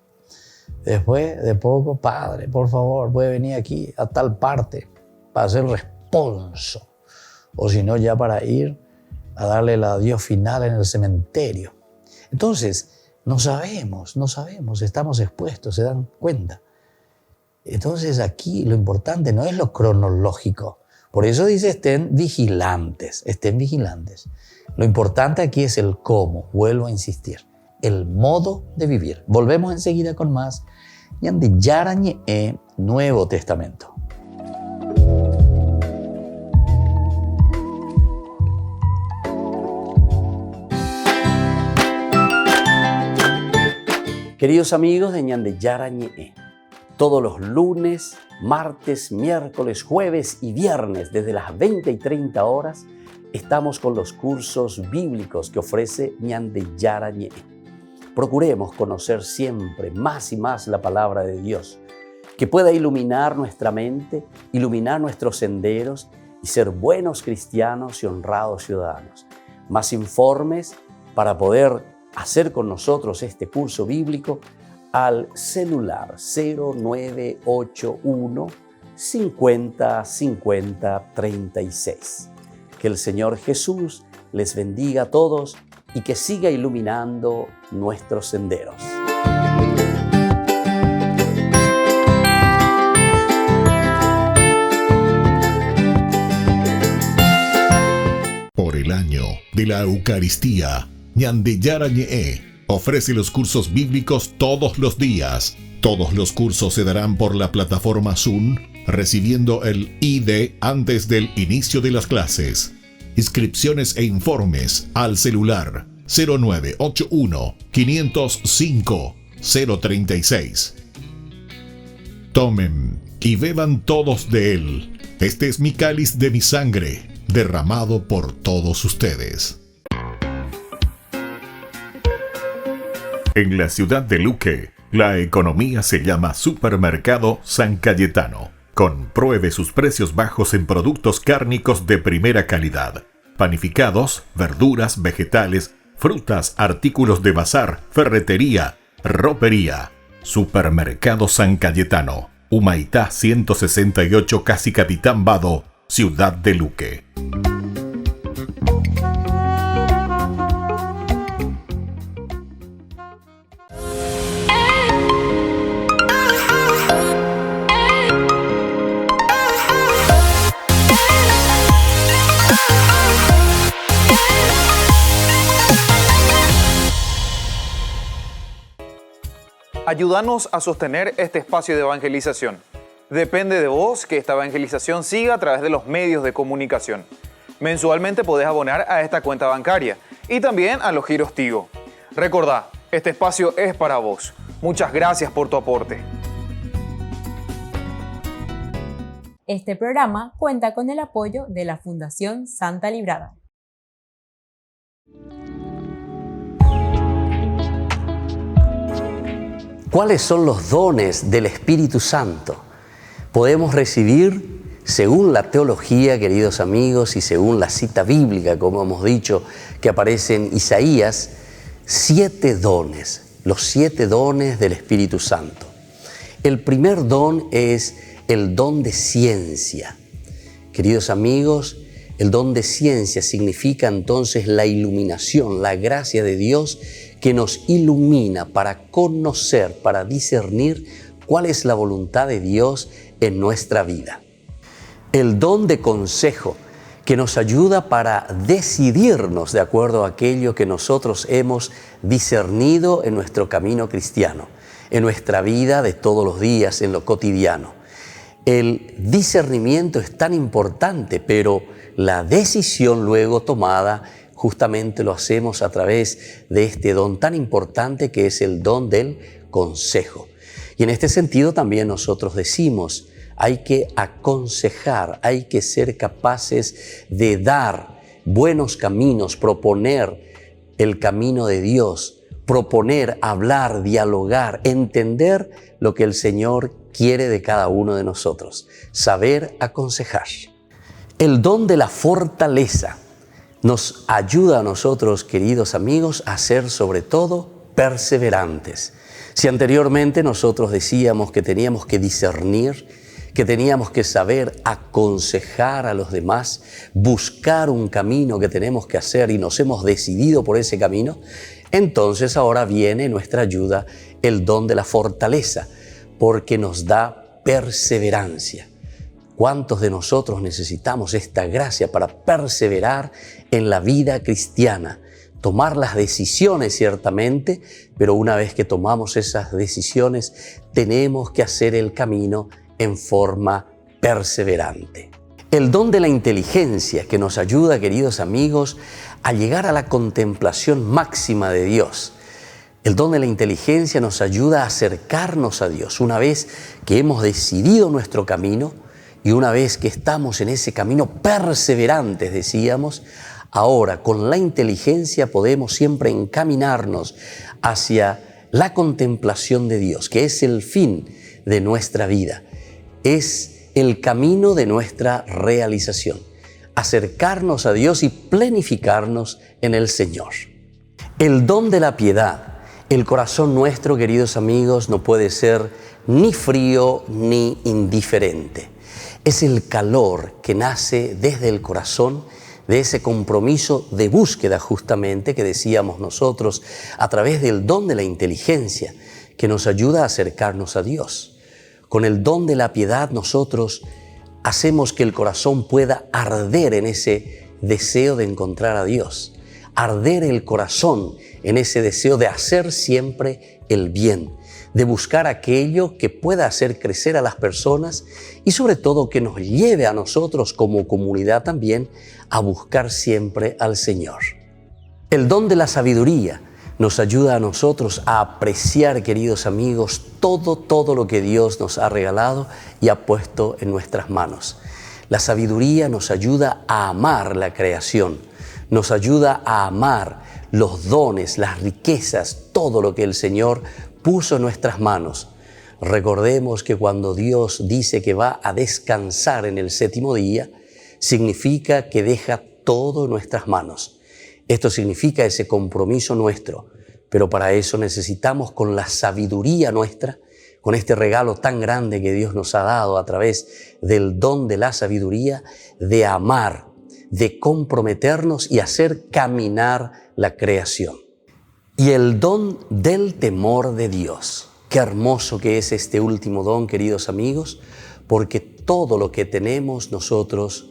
Después de poco, Padre, por favor, puede venir aquí a tal parte para hacer responso. O si no, ya para ir a darle el adiós final en el cementerio. Entonces, no sabemos, estamos expuestos, ¿se dan cuenta? Entonces aquí lo importante no es lo cronológico. Por eso dice estén vigilantes. Lo importante aquí es el cómo, vuelvo a insistir, el modo de vivir. Volvemos enseguida con más Ñande Yarañe Nuevo Testamento. Queridos amigos de Ñande Yarañe, todos los lunes, martes, miércoles, jueves y viernes desde las 20 y 30 horas estamos con los cursos bíblicos que ofrece Ñande Yarañe. Procuremos conocer siempre más y más la palabra de Dios, que pueda iluminar nuestra mente, iluminar nuestros senderos y ser buenos cristianos y honrados ciudadanos. Más informes para poder hacer con nosotros este curso bíblico al celular 0981 50 50 36. Que el Señor Jesús les bendiga a todos y que siga iluminando nuestros senderos. Por el año de la Eucaristía, Ñande Yarañe ofrece los cursos bíblicos todos los días. Todos los cursos se darán por la plataforma Zoom, recibiendo el ID antes del inicio de las clases. Inscripciones e informes al celular 0981 505 036. Tomen y beban todos de él. Este es mi cáliz de mi sangre, derramado por todos ustedes. En la ciudad de Luque, la economía se llama Supermercado San Cayetano. Compruebe sus precios bajos en productos cárnicos de primera calidad. Panificados, verduras, vegetales, frutas, artículos de bazar, ferretería, ropería. Supermercado San Cayetano, Humaitá 168, Casi Capitán Vado, ciudad de Luque. Ayúdanos a sostener este espacio de evangelización. Depende de vos que esta evangelización siga a través de los medios de comunicación. Mensualmente podés abonar a esta cuenta bancaria y también a los giros Tigo. Recordá, este espacio es para vos. Muchas gracias por tu aporte. Este programa cuenta con el apoyo de la Fundación Santa Librada. ¿Cuáles son los dones del Espíritu Santo? Podemos recibir, según la teología, queridos amigos, y según la cita bíblica, como hemos dicho, que aparece en Isaías, 7 dones, los 7 dones del Espíritu Santo. El primer don es el don de ciencia. Queridos amigos, el don de ciencia significa entonces la iluminación, la gracia de Dios que nos ilumina para conocer, para discernir cuál es la voluntad de Dios en nuestra vida. El don de consejo, que nos ayuda para decidirnos de acuerdo a aquello que nosotros hemos discernido en nuestro camino cristiano, en nuestra vida de todos los días, en lo cotidiano. El discernimiento es tan importante, pero la decisión luego tomada justamente lo hacemos a través de este don tan importante que es el don del consejo. Y en este sentido también nosotros decimos, hay que aconsejar, hay que ser capaces de dar buenos caminos, proponer el camino de Dios, proponer, hablar, dialogar, entender lo que el Señor quiere de cada uno de nosotros, saber aconsejar. El don de la fortaleza nos ayuda a nosotros, queridos amigos, a ser sobre todo perseverantes. Si anteriormente nosotros decíamos que teníamos que discernir, que teníamos que saber aconsejar a los demás, buscar un camino que tenemos que hacer y nos hemos decidido por ese camino, Entonces ahora viene nuestra ayuda el don de la fortaleza, porque nos da perseverancia. ¿Cuántos de nosotros necesitamos esta gracia para perseverar en la vida cristiana? Tomar las decisiones ciertamente, pero una vez que tomamos esas decisiones, tenemos que hacer el camino en forma perseverante. El don de la inteligencia que nos ayuda, queridos amigos, a llegar a la contemplación máxima de Dios. El don de la inteligencia nos ayuda a acercarnos a Dios. Una vez que hemos decidido nuestro camino y una vez que estamos en ese camino perseverantes, decíamos, ahora con la inteligencia podemos siempre encaminarnos hacia la contemplación de Dios, que es el fin de nuestra vida. Es el camino de nuestra realización. Acercarnos a Dios y planificarnos en el Señor. El don de la piedad. El corazón nuestro, queridos amigos, no puede ser ni frío ni indiferente. Es el calor que nace desde el corazón, de ese compromiso de búsqueda justamente que decíamos nosotros a través del don de la inteligencia que nos ayuda a acercarnos a Dios. Con el don de la piedad nosotros hacemos que el corazón pueda arder en ese deseo de encontrar a Dios, arder el corazón en ese deseo de hacer siempre el bien, de buscar aquello que pueda hacer crecer a las personas y sobre todo que nos lleve a nosotros como comunidad también a buscar siempre al Señor. El don de la sabiduría nos ayuda a nosotros a apreciar, queridos amigos, todo lo que Dios nos ha regalado y ha puesto en nuestras manos. La sabiduría nos ayuda a amar la creación, nos ayuda a amar los dones, las riquezas, todo lo que el Señor puso en nuestras manos. Recordemos que cuando Dios dice que va a descansar en el séptimo día, significa que deja todo en nuestras manos. Esto significa ese compromiso nuestro, pero para eso necesitamos con la sabiduría nuestra, con este regalo tan grande que Dios nos ha dado a través del don de la sabiduría, de amar, de comprometernos y hacer caminar la creación. Y el don del temor de Dios. Qué hermoso que es este último don, queridos amigos, porque todo lo que tenemos nosotros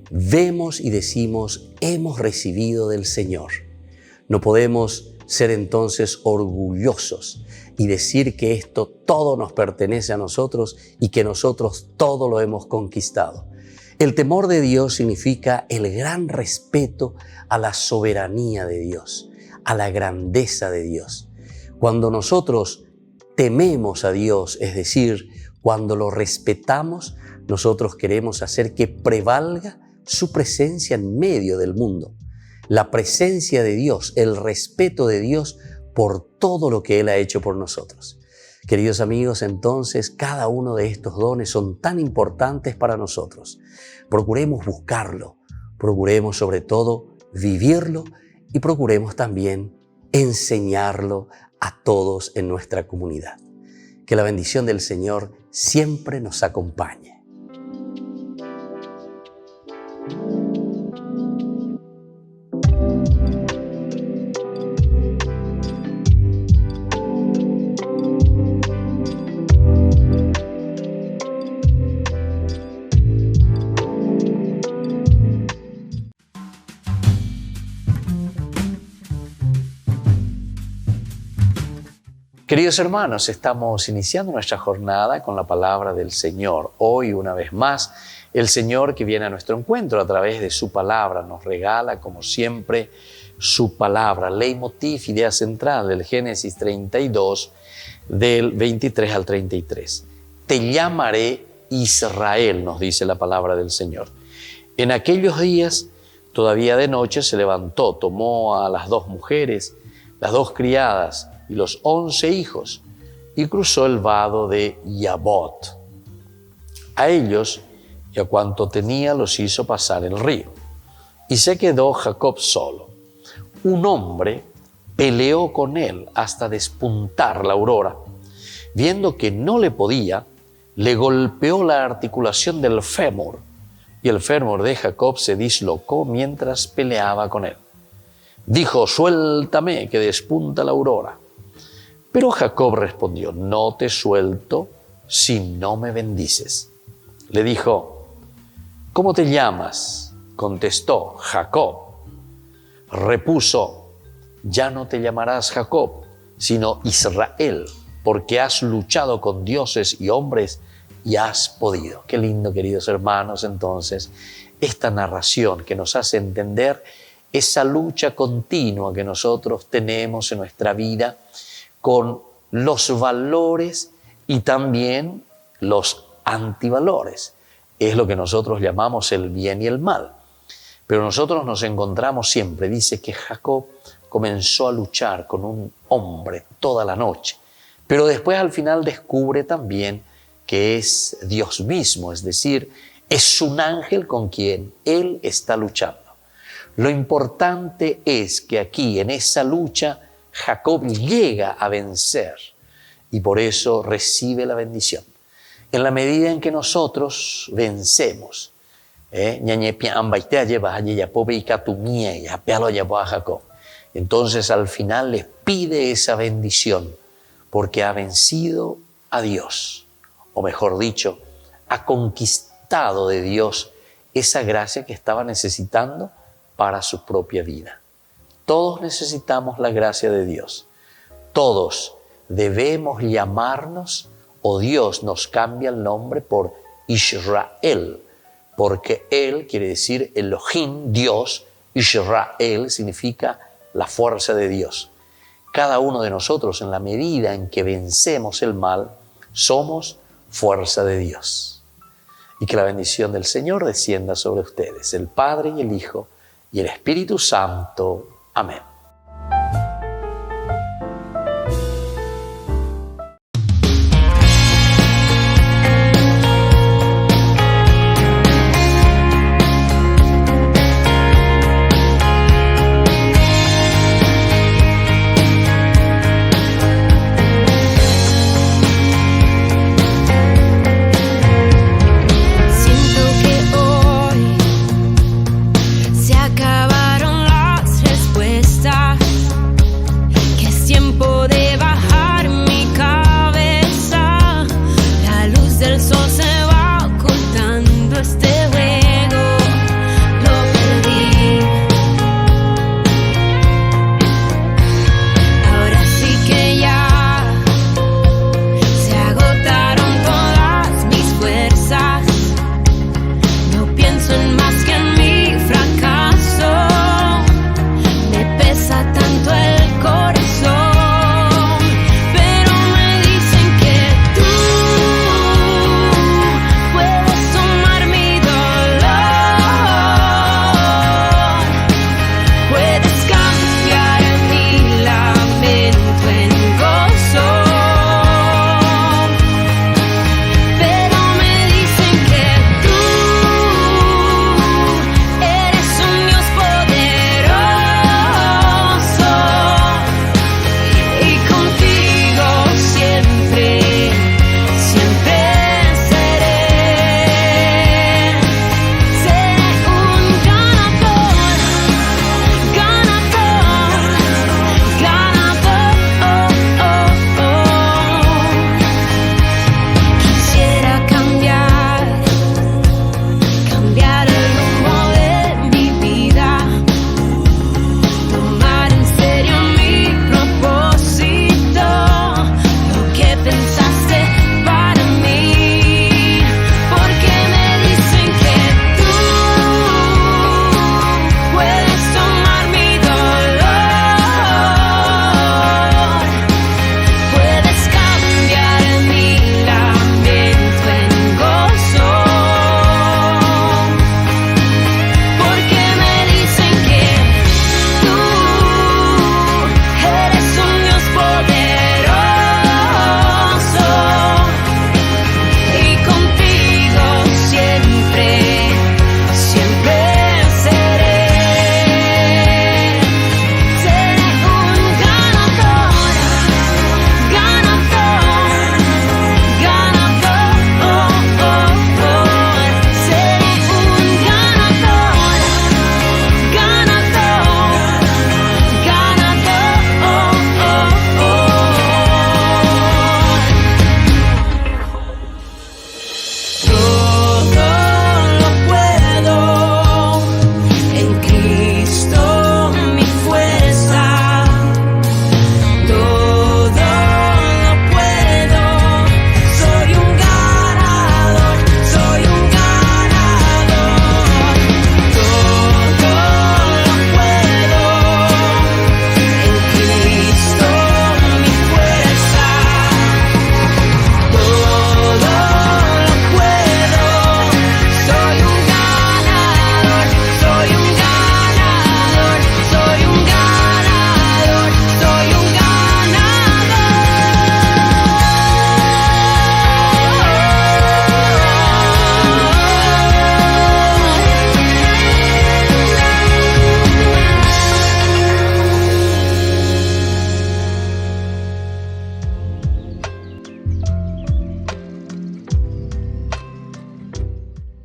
vemos y decimos hemos recibido del Señor. No podemos ser entonces orgullosos y decir que esto todo nos pertenece a nosotros y que nosotros todo lo hemos conquistado. El temor de Dios significa el gran respeto a la soberanía de Dios, a la grandeza de Dios. Cuando nosotros tememos a Dios, es decir, cuando lo respetamos, nosotros queremos hacer que prevalga su presencia en medio del mundo. La presencia de Dios, el respeto de Dios por todo lo que Él ha hecho por nosotros. Queridos amigos, entonces cada uno de estos dones son tan importantes para nosotros. Procuremos buscarlo, procuremos sobre todo vivirlo y procuremos también enseñarlo a todos en nuestra comunidad. Que la bendición del Señor siempre nos acompañe. Queridos hermanos, estamos iniciando nuestra jornada con la palabra del Señor. Hoy, una vez más, el Señor que viene a nuestro encuentro a través de su palabra nos regala, como siempre, su palabra, leitmotiv, idea central del Génesis 32, del 23 al 33. Te llamaré Israel, nos dice la palabra del Señor. En aquellos días, todavía de noche, se levantó, tomó a las 2 mujeres, las 2 criadas, y los 11 hijos, y cruzó el vado de Yabot. A ellos y a cuanto tenía los hizo pasar el río. Y se quedó Jacob solo. Un hombre peleó con él hasta despuntar la aurora. Viendo que no le podía, le golpeó la articulación del fémur, y el fémur de Jacob se dislocó mientras peleaba con él. Dijo, suéltame, que despunta la aurora. Pero Jacob respondió, no te suelto si no me bendices. Le dijo, ¿cómo te llamas? Contestó, Jacob. Repuso, ya no te llamarás Jacob, sino Israel, porque has luchado con dioses y hombres y has podido. Qué lindo, queridos hermanos, entonces, esta narración que nos hace entender esa lucha continua que nosotros tenemos en nuestra vida con los valores y también los antivalores. Es lo que nosotros llamamos el bien y el mal. Pero nosotros nos encontramos siempre, dice que Jacob comenzó a luchar con un hombre toda la noche, pero después al final descubre también que es Dios mismo, es decir, es un ángel con quien él está luchando. Lo importante es que aquí, en esa lucha, Jacob llega a vencer y por eso recibe la bendición. En la medida en que nosotros vencemos, entonces al final le pide esa bendición porque ha vencido a Dios, o mejor dicho, ha conquistado de Dios esa gracia que estaba necesitando para su propia vida. Todos necesitamos la gracia de Dios. Todos debemos llamarnos, o Dios nos cambia el nombre por Israel, porque Él quiere decir Elohim, Dios. Israel significa la fuerza de Dios. Cada uno de nosotros, en la medida en que vencemos el mal, somos fuerza de Dios. Y que la bendición del Señor descienda sobre ustedes, el Padre y el Hijo y el Espíritu Santo. Amén.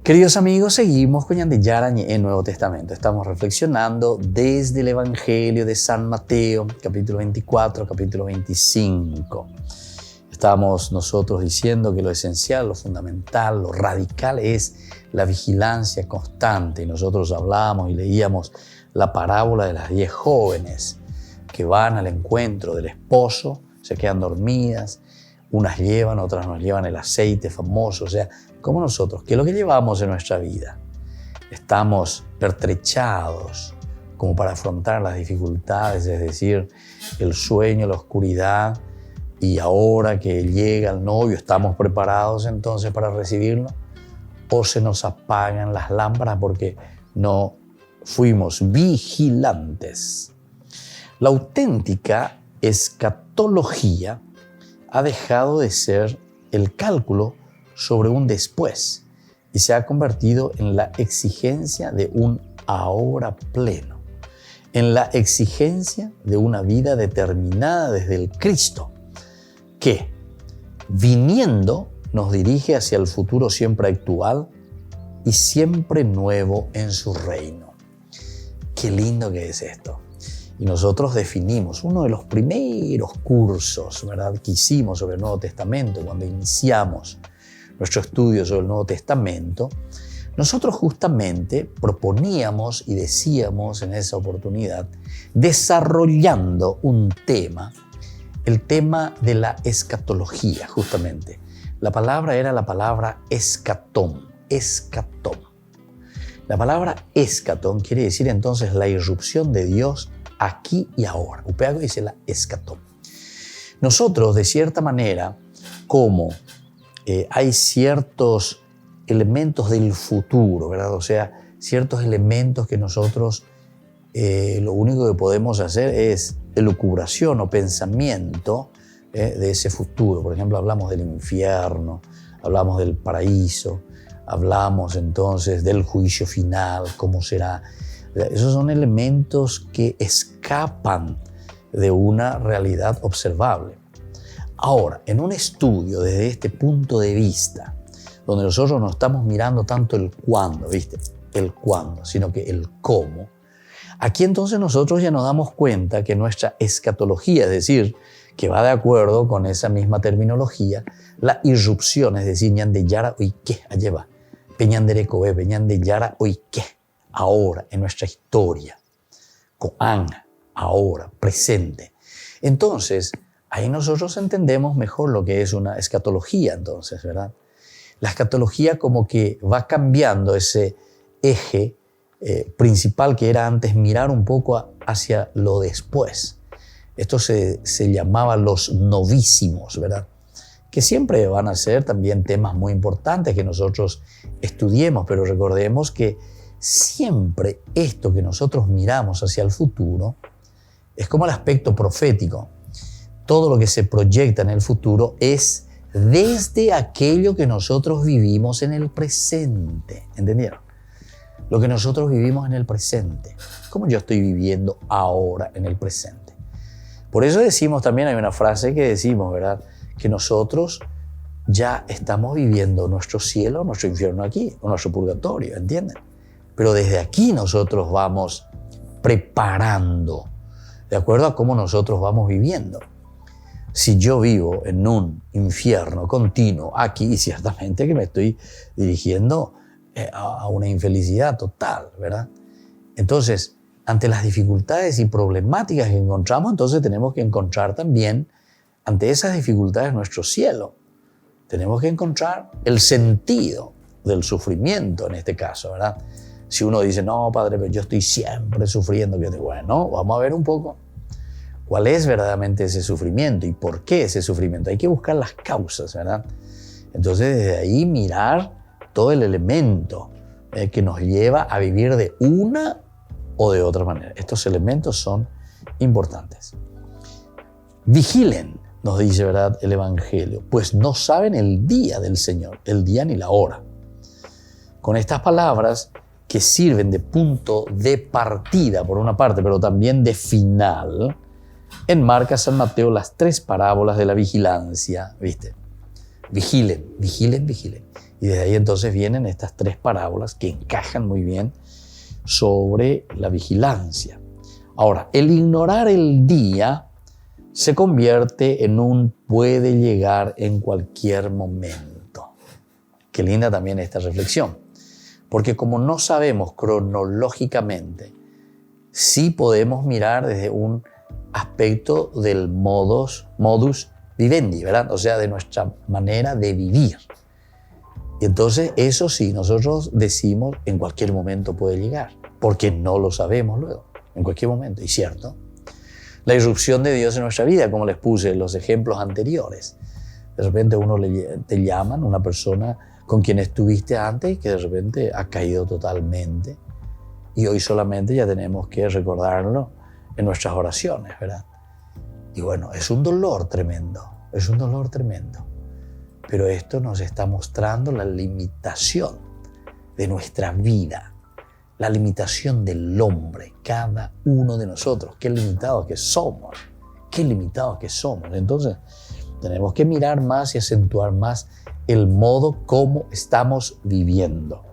Queridos amigos, seguimos con Ñande Yarañe en Nuevo Testamento. Estamos reflexionando desde el Evangelio de San Mateo, capítulo 24, capítulo 25. Estamos nosotros diciendo que lo esencial, lo fundamental, lo radical es la vigilancia constante. Y nosotros hablamos y leíamos la parábola de las 10 jóvenes que van al encuentro del esposo, se quedan dormidas, unas llevan, otras nos llevan el aceite famoso, o sea, como nosotros, ¿qué es lo que llevamos en nuestra vida? Estamos pertrechados como para afrontar las dificultades, es decir, el sueño, la oscuridad, y ahora que llega el novio, ¿estamos preparados entonces para recibirlo? ¿O se nos apagan las lámparas porque no fuimos vigilantes? La auténtica escatología ha dejado de ser el cálculo sobre un después y se ha convertido en la exigencia de un ahora pleno, en la exigencia de una vida determinada desde el Cristo, que, viniendo, nos dirige hacia el futuro siempre actual y siempre nuevo en su reino. Qué lindo que es esto. Y nosotros definimos uno de los primeros cursos, ¿verdad?, que hicimos sobre el Nuevo Testamento, cuando iniciamos nuestro estudio sobre el Nuevo Testamento. Nosotros justamente proponíamos y decíamos en esa oportunidad, desarrollando un tema, el tema de la escatología, justamente. La palabra era la palabra escatón, escatón. La palabra escatón quiere decir entonces la irrupción de Dios aquí y ahora. Upeago dice la escatón. Nosotros, de cierta manera, como hay ciertos elementos del futuro, ¿verdad? O sea, ciertos elementos que nosotros lo único que podemos hacer es elucubración o pensamiento de ese futuro. Por ejemplo, hablamos del infierno, hablamos del paraíso, hablamos entonces del juicio final, cómo será. Esos son elementos que escapan de una realidad observable. Ahora, en un estudio desde este punto de vista, donde nosotros no estamos mirando tanto el cuándo, ¿viste? El cuándo, sino que el cómo. Aquí entonces nosotros ya nos damos cuenta que nuestra escatología, es decir, que va de acuerdo con esa misma terminología, la irrupción, es decir, ñande yara oike, allá va, peñandere kobe, peñande yara oike, ahora, en nuestra historia, koan, ahora, presente. Entonces, ahí nosotros entendemos mejor lo que es una escatología, entonces, ¿verdad? La escatología como que va cambiando ese eje principal que era antes mirar un poco hacia lo después. Esto se llamaba los novísimos, ¿verdad? Que siempre van a ser también temas muy importantes que nosotros estudiemos, pero recordemos que siempre esto que nosotros miramos hacia el futuro es como el aspecto profético. Todo lo que se proyecta en el futuro es desde aquello que nosotros vivimos en el presente. ¿Entendieron? Lo que nosotros vivimos en el presente. ¿Cómo yo estoy viviendo ahora en el presente? Por eso decimos también, hay una frase que decimos, ¿verdad?, que nosotros ya estamos viviendo nuestro cielo, nuestro infierno aquí, o nuestro purgatorio, ¿entienden? Pero desde aquí nosotros vamos preparando, de acuerdo a cómo nosotros vamos viviendo. Si yo vivo en un infierno continuo aquí, y ciertamente que me estoy dirigiendo a una infelicidad total, ¿verdad? Entonces, ante las dificultades y problemáticas que encontramos, entonces tenemos que encontrar también, ante esas dificultades, nuestro cielo. Tenemos que encontrar el sentido del sufrimiento en este caso, ¿verdad? Si uno dice, no, padre, pero yo estoy siempre sufriendo, bueno, vamos a ver un poco cuál es verdaderamente ese sufrimiento y por qué ese sufrimiento. Hay que buscar las causas, ¿verdad? Entonces, desde ahí mirar todo el elemento que nos lleva a vivir de una o de otra manera. Estos elementos son importantes. Vigilen, nos dice, ¿verdad?, el Evangelio, pues no saben el día del Señor, el día ni la hora. Con estas palabras que sirven de punto de partida, por una parte, pero también de final, enmarca San Mateo las 3 parábolas de la vigilancia, ¿viste? Vigilen, vigilen, vigilen. Y desde ahí entonces vienen estas 3 parábolas que encajan muy bien sobre la vigilancia. Ahora, el ignorar el día se convierte en un puede llegar en cualquier momento. Qué linda también esta reflexión. Porque como no sabemos cronológicamente, sí podemos mirar desde un aspecto del modus vivendi, ¿verdad? O sea, de nuestra manera de vivir. Y entonces eso sí, nosotros decimos en cualquier momento puede llegar, porque no lo sabemos luego, en cualquier momento, y cierto. La irrupción de Dios en nuestra vida, como les puse en los ejemplos anteriores. De repente te llaman, una persona con quien estuviste antes y que de repente ha caído totalmente. Y hoy solamente ya tenemos que recordarlo en nuestras oraciones, ¿verdad? Y bueno, es un dolor tremendo, es un dolor tremendo. Pero esto nos está mostrando la limitación de nuestra vida, la limitación del hombre, cada uno de nosotros. Qué limitados que somos, qué limitados que somos. Entonces, tenemos que mirar más y acentuar más el modo como estamos viviendo.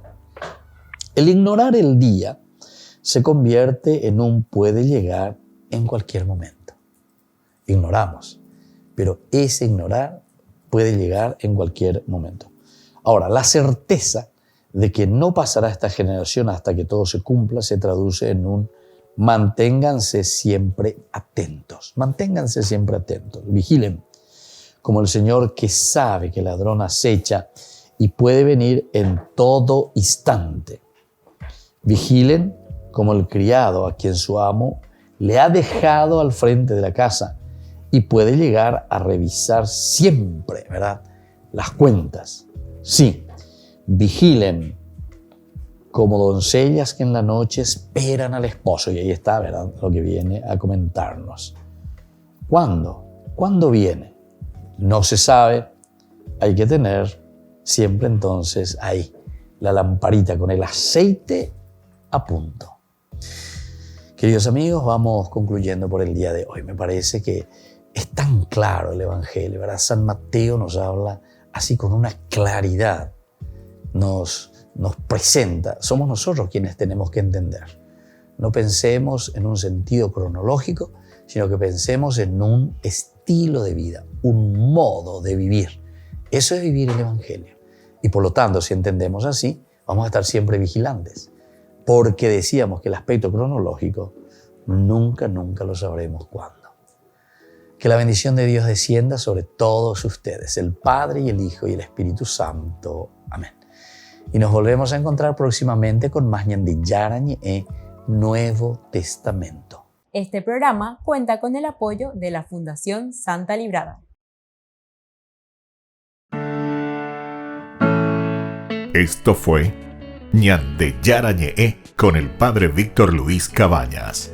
El ignorar el día se convierte en un puede llegar en cualquier momento. Ignoramos, pero ese ignorar puede llegar en cualquier momento. Ahora, la certeza de que no pasará esta generación hasta que todo se cumpla se traduce en un manténganse siempre atentos. Manténganse siempre atentos. Vigilen como el Señor que sabe que el ladrón acecha y puede venir en todo instante. Vigilen como el criado a quien su amo le ha dejado al frente de la casa y puede llegar a revisar siempre, ¿verdad?, las cuentas. Sí, vigilen como doncellas que en la noche esperan al esposo. Y ahí está, ¿verdad?, lo que viene a comentarnos. ¿Cuándo? ¿Cuándo viene? No se sabe. Hay que tener siempre entonces ahí la lamparita con el aceite a punto. Queridos amigos, vamos concluyendo por el día de hoy. Me parece que es tan claro el Evangelio, ¿verdad? San Mateo nos habla así con una claridad, nos presenta. Somos nosotros quienes tenemos que entender. No pensemos en un sentido cronológico, sino que pensemos en un estilo de vida, un modo de vivir. Eso es vivir el Evangelio. Y por lo tanto, si entendemos así, vamos a estar siempre vigilantes. Porque decíamos que el aspecto cronológico nunca lo sabremos cuándo. Que la bendición de Dios descienda sobre todos ustedes, el Padre y el Hijo y el Espíritu Santo. Amén. Y nos volvemos a encontrar próximamente con más Ñande Yarañe, Nuevo Testamento. Este programa cuenta con el apoyo de la Fundación Santa Librada. Esto fue Ñande Yarañe con el Padre Víctor Luis Cabañas.